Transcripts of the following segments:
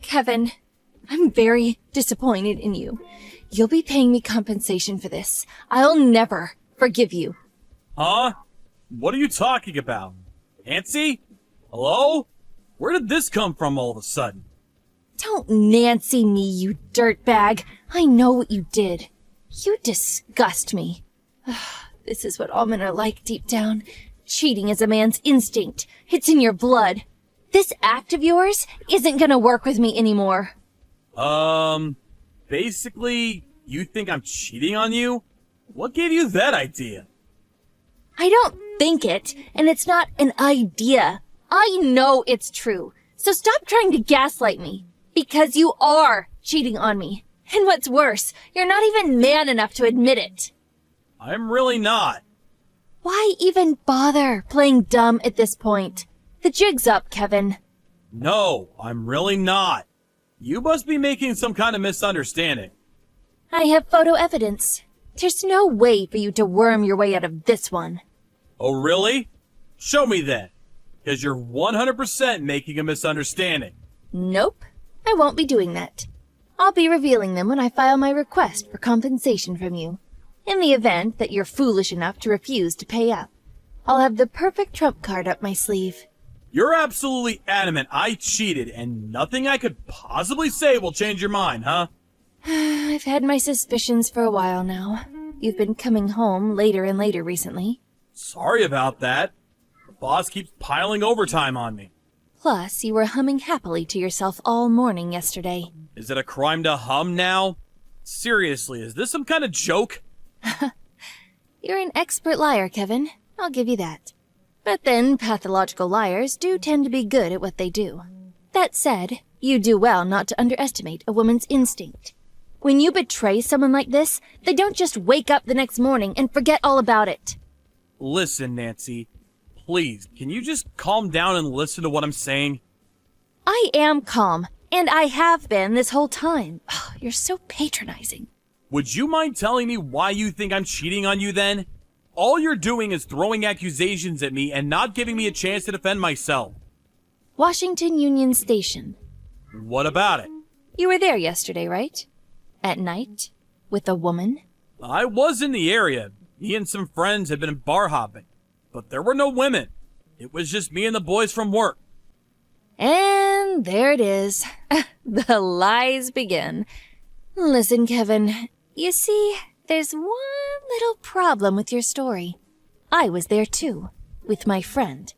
Kevin, I'm very disappointed in you. You'll be paying me compensation for this. I'll never forgive you. Huh? What are you talking about? Nancy? Hello? Where did this come from all of a sudden? Don't Nancy me, you dirtbag. I know what you did. You disgust me. This is what all men are like deep down. Cheating is a man's instinct. It's in your blood. This act of yours isn't gonna work with me anymore. Basically, you think I'm cheating on you? What gave you that idea? I don't think it, and it's not an idea. I know it's true. So stop trying to gaslight me. Because you are cheating on me. And what's worse, you're not even man enough to admit it. I'm really not. Why even bother playing dumb at this point? The jig's up, Kevin. No, I'm really not. You must be making some kind of misunderstanding. I have photo evidence. There's no way for you to worm your way out of this one. Oh, really? Show me then. Because you're 100% making a misunderstanding. Nope, I won't be doing that. I'll be revealing them when I file my request for compensation from you. In the event that you're foolish enough to refuse to pay up, I'll have the perfect trump card up my sleeve. You're absolutely adamant I cheated and nothing I could possibly say will change your mind, huh? I've had my suspicions for a while now. You've been coming home later and later recently. Sorry about that. The boss keeps piling overtime on me. Plus, you were humming happily to yourself all morning yesterday. Is it a crime to hum now? Seriously, is this some kind of joke? You're an expert liar, Kevin. I'll give you that. But then, pathological liars do tend to be good at what they do. That said, you do well not to underestimate a woman's instinct. When you betray someone like this, they don't just wake up the next morning and forget all about it. Listen, Nancy. Please, can you just calm down and listen to what I'm saying? I am calm, and I have been this whole time. You're so patronizing. Would you mind telling me why you think I'm cheating on you then? All you're doing is throwing accusations at me and not giving me a chance to defend myself. Washington Union Station. What about it? You were there yesterday, right? At night? With a woman? I was in the area. Me and some friends had been bar hopping. But there were no women. It was just me and the boys from work. And there it is. The lies begin. Listen, Kevin. You see, there's one little problem with your story. I was there too, with my friend.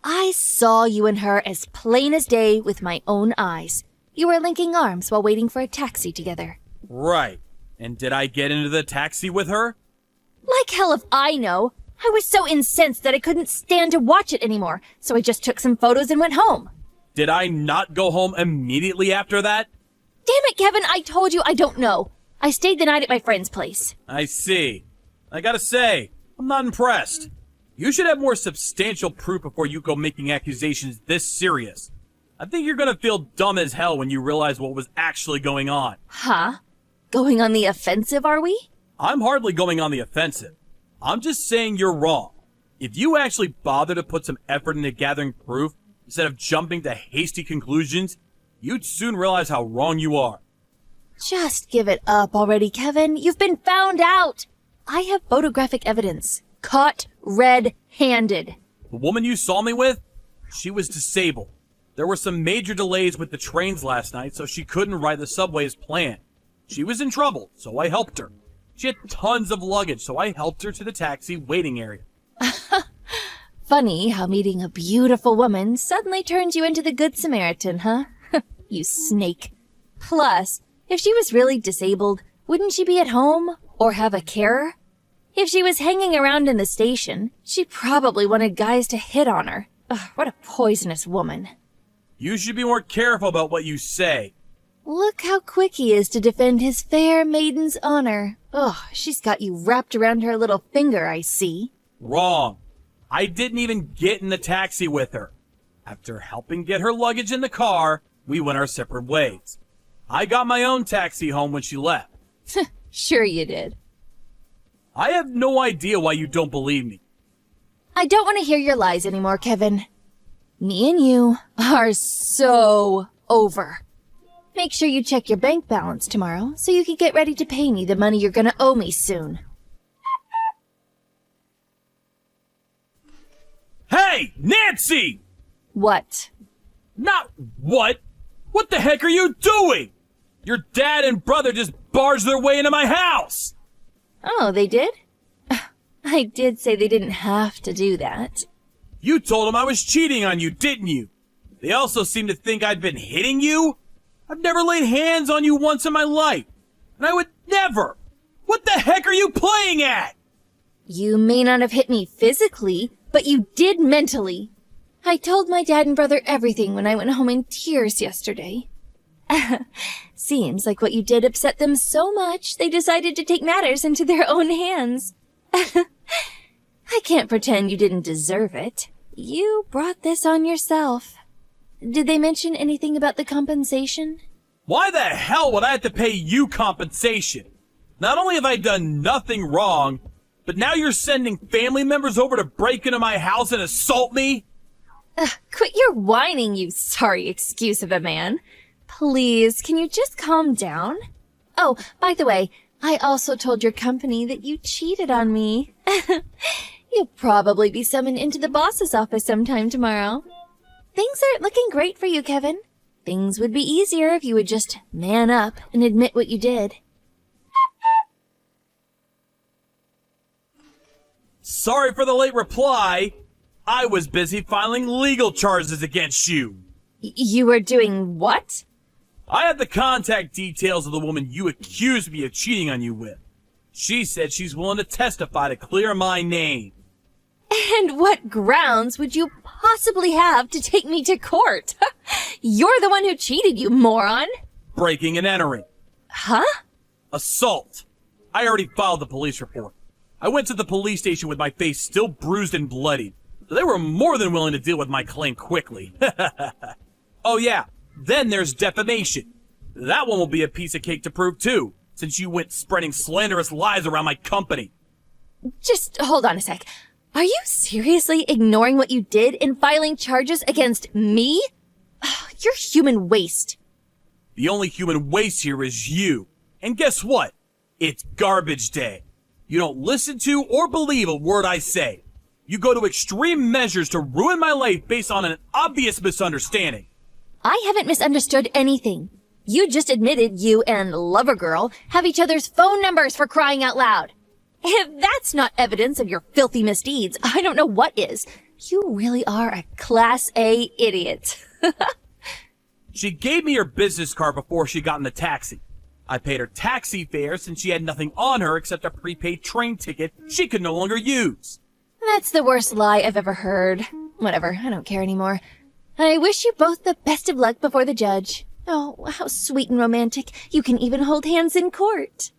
I saw you and her as plain as day with my own eyes. You were linking arms while waiting for a taxi together. Right. And did I get into the taxi with her? Like hell if I know. I was so incensed that I couldn't stand to watch it anymore, so I just took some photos and went home. Did I not go home immediately after that? Damn it, Kevin, I told you I don't know. I stayed the night at my friend's place. I see. I gotta say, I'm not impressed. You should have more substantial proof before you go making accusations this serious. I think you're gonna feel dumb as hell when you realize what was actually going on. Huh? Going on the offensive, are we? I'm hardly going on the offensive. I'm just saying you're wrong. If you actually bother to put some effort into gathering proof, instead of jumping to hasty conclusions, you'd soon realize how wrong you are. Just give it up already, Kevin. You've been found out. I have photographic evidence. Caught red-handed. The woman you saw me with? She was disabled. There were some major delays with the trains last night, so she couldn't ride the subway as planned. She was in trouble, so I helped her. She had tons of luggage, so I helped her to the taxi waiting area. Funny how meeting a beautiful woman suddenly turns you into the Good Samaritan, huh? You snake. Plus, if she was really disabled, wouldn't she be at home or have a carer? If she was hanging around in the station, she probably wanted guys to hit on her. Ugh, what a poisonous woman. You should be more careful about what you say. Look how quick he is to defend his fair maiden's honor. Ugh, she's got you wrapped around her little finger, I see. Wrong. I didn't even get in the taxi with her. After helping get her luggage in the car, we went our separate ways. I got my own taxi home when she left. Sure you did. I have no idea why you don't believe me. I don't want to hear your lies anymore, Kevin. Me and you are so over. Make sure you check your bank balance tomorrow so you can get ready to pay me the money you're gonna owe me soon. Hey, Nancy! What? Not what? What the heck are you doing? Your dad and brother just barged their way into my house! Oh, they did? I did say they didn't have to do that. You told them I was cheating on you, didn't you? They also seem to think I'd been hitting you? I've never laid hands on you once in my life. And I would never! What the heck are you playing at? You may not have hit me physically, but you did mentally. I told my dad and brother everything when I went home in tears yesterday. Seems like what you did upset them so much they decided to take matters into their own hands. I can't pretend you didn't deserve it. You brought this on yourself. Did they mention anything about the compensation? Why the hell would I have to pay you compensation? Not only have I done nothing wrong, but now you're sending family members over to break into my house and assault me? Quit your whining, you sorry excuse of a man. Please, can you just calm down? Oh, by the way, I also told your company that you cheated on me. You'll probably be summoned into the boss's office sometime tomorrow. Things aren't looking great for you, Kevin. Things would be easier if you would just man up and admit what you did. Sorry for the late reply. I was busy filing legal charges against you. You were doing what? I have the contact details of the woman you accused me of cheating on you with. She said she's willing to testify to clear my name. And what grounds would you possibly have to take me to court? You're the one who cheated, you moron. Breaking and entering. Huh? Assault. I already filed the police report. I went to the police station with my face still bruised and bloodied, so they were more than willing to deal with my claim quickly. Oh yeah, then there's defamation. That one will be a piece of cake to prove too, since you went spreading slanderous lies around my company. Just hold on a sec. Are you seriously ignoring what you did in filing charges against me? You're human waste. The only human waste here is you. And guess what? It's garbage day. You don't listen to or believe a word I say. You go to extreme measures to ruin my life based on an obvious misunderstanding. I haven't misunderstood anything. You just admitted you and Lover Girl have each other's phone numbers, for crying out loud. If that's not evidence of your filthy misdeeds, I don't know what is. You really are a Class A idiot. She gave me her business card before she got in the taxi. I paid her taxi fare since she had nothing on her except a prepaid train ticket she could no longer use. That's the worst lie I've ever heard. Whatever, I don't care anymore. I wish you both the best of luck before the judge. Oh, how sweet and romantic. You can even hold hands in court.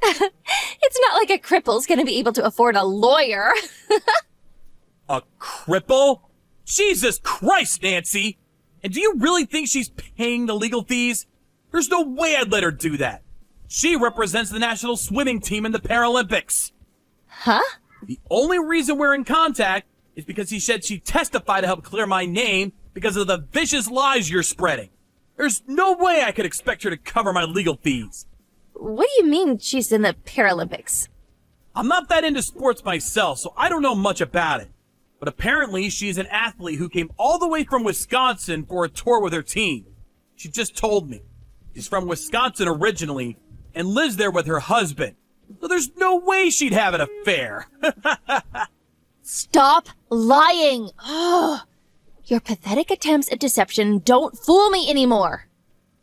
It's not like a cripple's gonna be able to afford a lawyer. A cripple? Jesus Christ, Nancy! And do you really think she's paying the legal fees? There's no way I'd let her do that. She represents the national swimming team in the Paralympics. Huh? The only reason we're in contact is because he said she'd testify to help clear my name because of the vicious lies you're spreading. There's no way I could expect her to cover my legal fees. What do you mean she's in the Paralympics? I'm not that into sports myself, so I don't know much about it. But apparently she's an athlete who came all the way from Wisconsin for a tour with her team. She just told me. She's from Wisconsin originally and lives there with her husband. So there's no way she'd have an affair. Stop lying! Oh, your pathetic attempts at deception don't fool me anymore.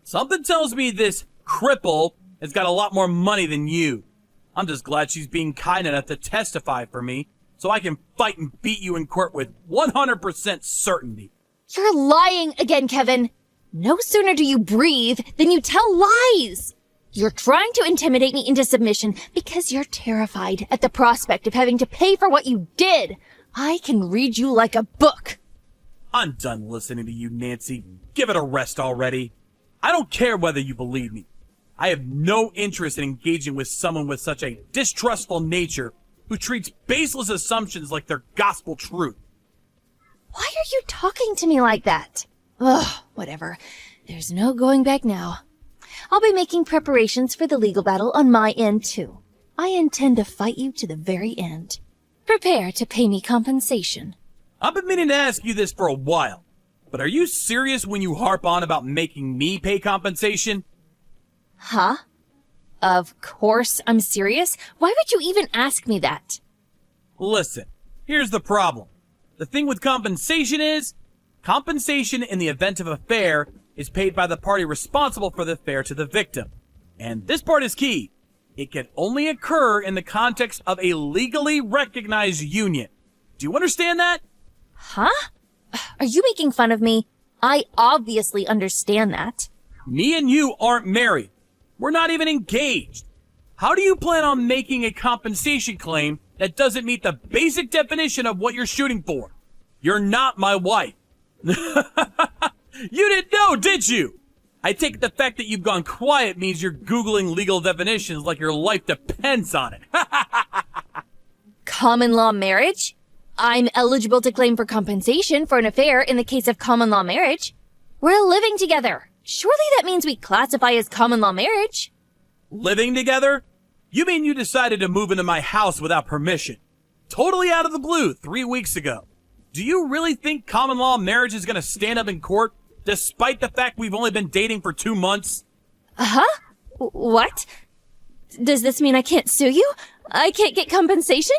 Something tells me this cripple has got a lot more money than you. I'm just glad she's being kind enough to testify for me so I can fight and beat you in court with 100% certainty. You're lying again, Kevin. No sooner do you breathe than you tell lies. You're trying to intimidate me into submission because you're terrified at the prospect of having to pay for what you did. I can read you like a book. I'm done listening to you, Nancy. Give it a rest already. I don't care whether you believe me. I have no interest in engaging with someone with such a distrustful nature who treats baseless assumptions like they're gospel truth. Why are you talking to me like that? Ugh, whatever. There's no going back now. I'll be making preparations for the legal battle on my end, too. I intend to fight you to the very end. Prepare to pay me compensation. I've been meaning to ask you this for a while, but are you serious when you harp on about making me pay compensation? Huh? Of course I'm serious. Why would you even ask me that? Listen, here's the problem. The thing with compensation is, compensation in the event of a affair is paid by the party responsible for the affair to the victim. And this part is key. It can only occur in the context of a legally recognized union. Do you understand that? Huh? Are you making fun of me? I obviously understand that. Me and you aren't married. We're not even engaged. How do you plan on making a compensation claim that doesn't meet the basic definition of what you're shooting for? You're not my wife. You didn't know, did you? I take the fact that you've gone quiet means you're Googling legal definitions like your life depends on it. Common law marriage? I'm eligible to claim for compensation for an affair in the case of common law marriage. We're living together. Surely that means we classify as common law marriage. Living together? You mean you decided to move into my house without permission? Totally out of the blue 3 weeks ago. Do you really think common law marriage is going to stand up in court, despite the fact we've only been dating for 2 months? Huh? What? Does this mean I can't sue you? I can't get compensation?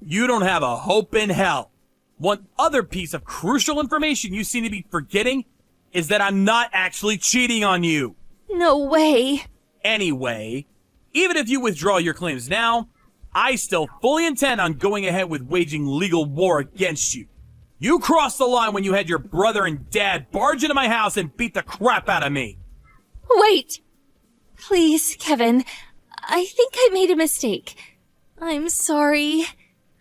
You don't have a hope in hell. One other piece of crucial information you seem to be forgetting is that I'm not actually cheating on you. No way. Anyway, even if you withdraw your claims now, I still fully intend on going ahead with waging legal war against you. You crossed the line when you had your brother and dad barge into my house and beat the crap out of me. Wait. Please, Kevin. I think I made a mistake. I'm sorry.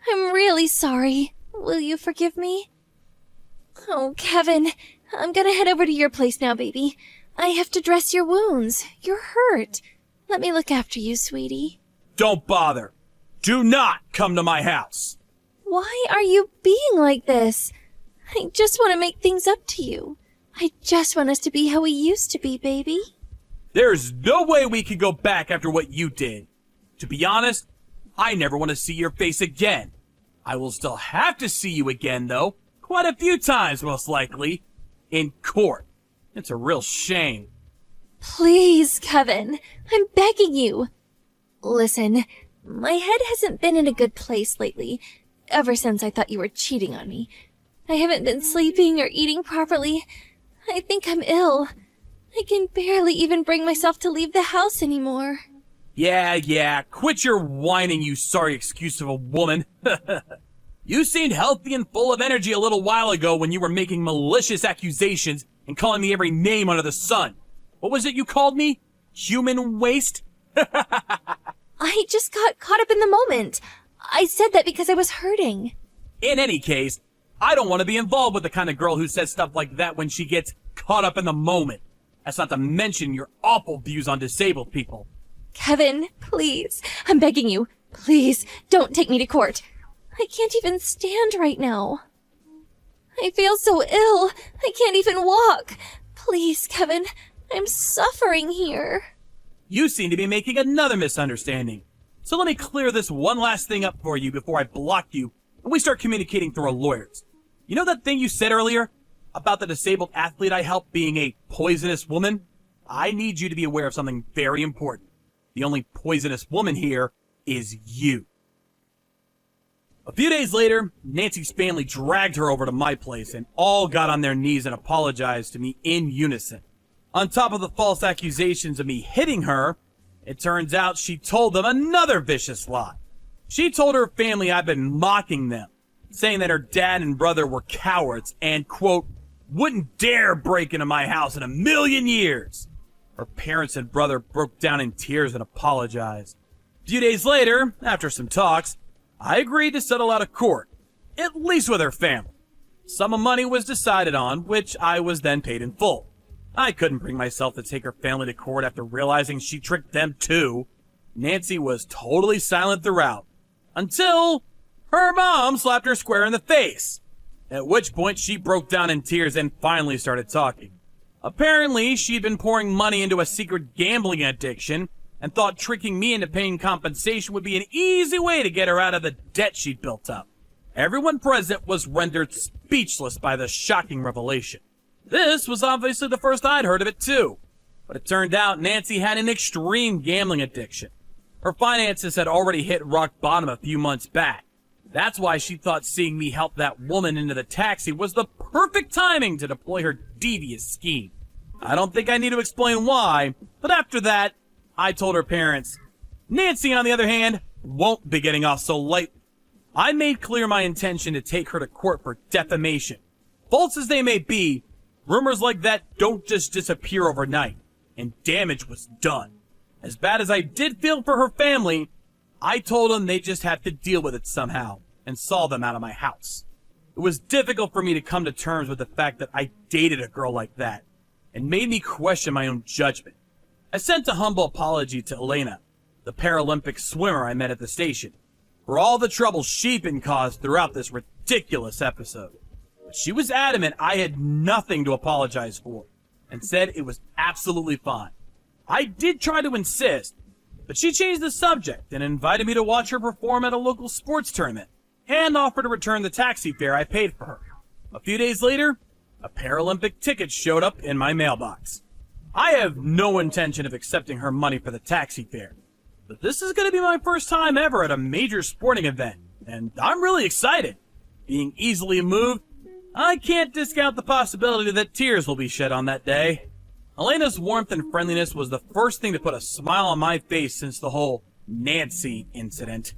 I'm really sorry. Will you forgive me? Oh, Kevin, I'm gonna head over to your place now, baby. I have to dress your wounds. You're hurt. Let me look after you, sweetie. Don't bother. Do not come to my house. Why are you being like this? I just want to make things up to you. I just want us to be how we used to be, baby. There's no way we can go back after what you did. To be honest, I never want to see your face again. I will still have to see you again, though. Quite a few times, most likely. In court. It's a real shame. Please, Kevin. I'm begging you. Listen, my head hasn't been in a good place lately. Ever since I thought you were cheating on me. I haven't been sleeping or eating properly. I think I'm ill. I can barely even bring myself to leave the house anymore. Yeah, quit your whining, you sorry excuse of a woman. You seemed healthy and full of energy a little while ago when you were making malicious accusations and calling me every name under the sun. What was it you called me? Human waste? I just got caught up in the moment. I said that because I was hurting. In any case, I don't want to be involved with the kind of girl who says stuff like that when she gets caught up in the moment. That's not to mention your awful views on disabled people. Kevin, please. I'm begging you. Please, don't take me to court. I can't even stand right now. I feel so ill. I can't even walk. Please, Kevin. I'm suffering here. You seem to be making another misunderstanding. So let me clear this one last thing up for you before I block you and we start communicating through our lawyers. You know that thing you said earlier about the disabled athlete I helped being a poisonous woman? I need you to be aware of something very important. The only poisonous woman here is you. A few days later, Nancy's family dragged her over to my place and all got on their knees and apologized to me in unison. On top of the false accusations of me hitting her, it turns out she told them another vicious lie. She told her family I'd been mocking them, saying that her dad and brother were cowards and, quote, wouldn't dare break into my house in a million years. Her parents and brother broke down in tears and apologized. A few days later, after some talks, I agreed to settle out of court, at least with her family. Sum of money was decided on, which I was then paid in full. I couldn't bring myself to take her family to court after realizing she tricked them too. Nancy was totally silent throughout, until her mom slapped her square in the face. At which point she broke down in tears and finally started talking. Apparently, she'd been pouring money into a secret gambling addiction and thought tricking me into paying compensation would be an easy way to get her out of the debt she'd built up. Everyone present was rendered speechless by the shocking revelation. This was obviously the first I'd heard of it too, but it turned out Nancy had an extreme gambling addiction. Her finances had already hit rock bottom a few months back. That's why she thought seeing me help that woman into the taxi was the perfect timing to deploy her devious scheme. I don't think I need to explain why, but after that, I told her parents. Nancy, on the other hand, won't be getting off so lightly. I made clear my intention to take her to court for defamation. False as they may be, rumors like that don't just disappear overnight, and damage was done. As bad as I did feel for her family, I told them they just have to deal with it somehow, and saw them out of my house. It was difficult for me to come to terms with the fact that I dated a girl like that, and made me question my own judgment. I sent a humble apology to Elena, the Paralympic swimmer I met at the station, for all the trouble she'd been caused throughout this ridiculous episode. But she was adamant I had nothing to apologize for, and said it was absolutely fine. I did try to insist, but she changed the subject and invited me to watch her perform at a local sports tournament, and offered to return the taxi fare I paid for her. A few days later, a Paralympic ticket showed up in my mailbox. I have no intention of accepting her money for the taxi fare, but this is going to be my first time ever at a major sporting event, and I'm really excited. Being easily moved, I can't discount the possibility that tears will be shed on that day. Elena's warmth and friendliness was the first thing to put a smile on my face since the whole Nancy incident.